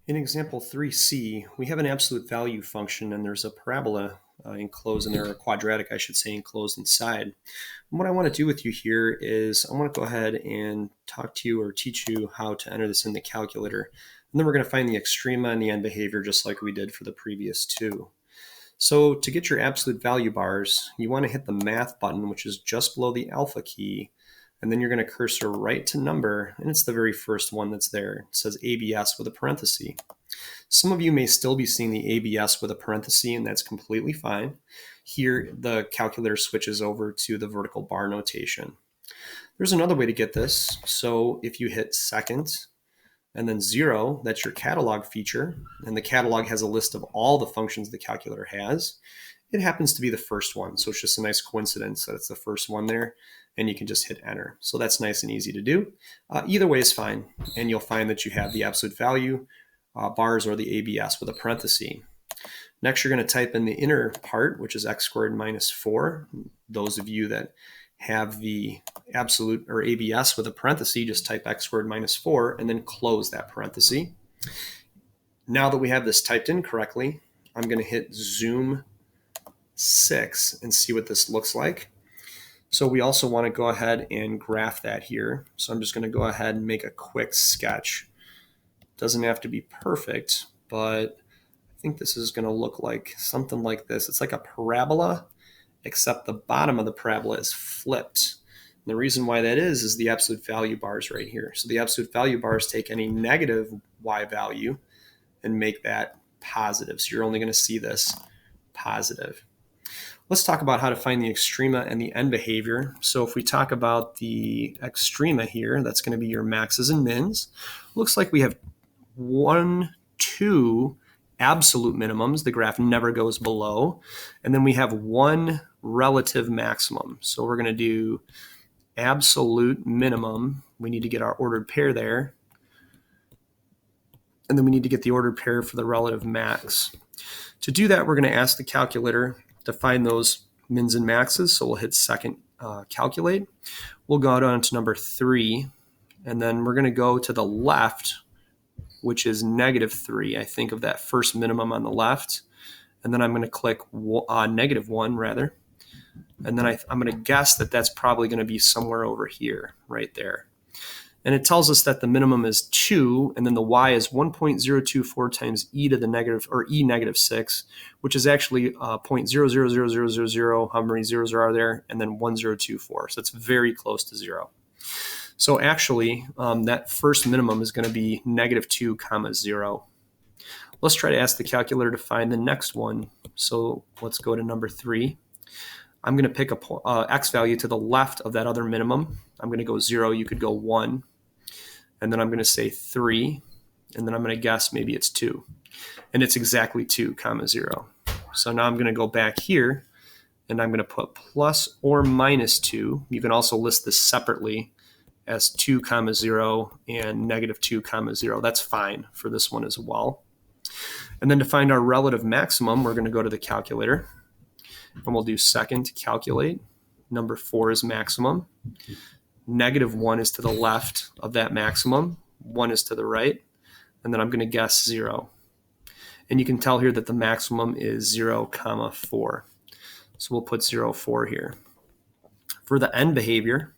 In example 3c, we have an absolute value function and there's a parabola enclosed in there, or quadratic, I should say, enclosed inside. And what I want to do with you here is I want to go ahead and talk to you or teach you how to enter this in the calculator. And then we're going to find the extrema and the end behavior just like we did for the previous two. So to get your absolute value bars, you want to hit the math button, which is just below the alpha key. And then you're going to cursor right to number, and it's the very first one that's there. It says ABS with a parenthesis. Some of you may still be seeing the ABS with a parenthesis, and that's completely fine. Here, the calculator switches over to the vertical bar notation. There's another way to get this. So if you hit second and then 0, that's your catalog feature, and the catalog has a list of all the functions the calculator has. It happens to be the first one, so it's just a nice coincidence that it's the first one there, and you can just hit enter. So that's nice and easy to do. Either way is fine, and you'll find that you have the absolute value bars or the ABS with a parenthesis. Next, you're going to type in the inner part, which is x squared minus 4. Those of you that have the absolute or ABS with a parenthesis, just type x squared minus 4 and then close that parenthesis. Now that we have this typed in correctly, I'm going to hit zoom 6 and see what this looks like. So we also want to go ahead and graph that here. So I'm just going to go ahead and make a quick sketch. Doesn't have to be perfect, but I think this is going to look like something like this. It's like a parabola, except the bottom of the parabola is flipped. And the reason why that is the absolute value bars right here. So the absolute value bars take any negative y value and make that positive. So you're only going to see this positive. Let's talk about how to find the extrema and the end behavior. So if we talk about the extrema here, that's going to be your maxes and mins. Looks like we have 1, 2 absolute minimums. The graph never goes below. And then we have 1 relative maximum. So we're going to do absolute minimum. We need to get our ordered pair there. And then we need to get the ordered pair for the relative max. To do that, we're going to ask the calculator to find those mins and maxes. So we'll hit second calculate. We'll go down to number 3, and then we're going to go to the left, which is -3. I think of that first minimum on the left. And then I'm going to click -1 rather. And then I'm going to guess that that's probably going to be somewhere over here, right there. And it tells us that the minimum is 2, and then the y is 1.024 times e to the negative, or e negative 6, which is actually 0.000000, how many zeros are there, and then 1024. So it's very close to 0. So actually, that first minimum is going to be -2, 0. Let's try to ask the calculator to find the next one. So let's go to number 3. I'm going to pick a x value to the left of that other minimum. I'm going to go 0. You could go 1. And then I'm going to say 3. And then I'm going to guess maybe it's 2. And it's exactly 2, 0. So now I'm going to go back here, and I'm going to put plus or minus 2. You can also list this separately as 2, 0 and -2, 0. That's fine for this one as well. And then to find our relative maximum, we're going to go to the calculator. And we'll do second calculate. Number 4 is maximum. -1 is to the left of that maximum. 1 is to the right. And then I'm going to guess 0. And you can tell here that the maximum is 0, 4. So we'll put 0, 4 here. For the end behavior,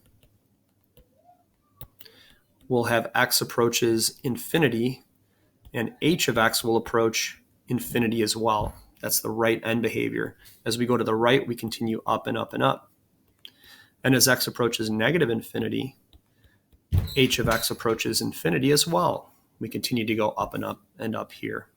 we'll have x approaches infinity, and h of x will approach infinity as well. That's the right end behavior. As we go to the right, we continue up and up and up. And as x approaches negative infinity, h of x approaches infinity as well. We continue to go up and up and up here.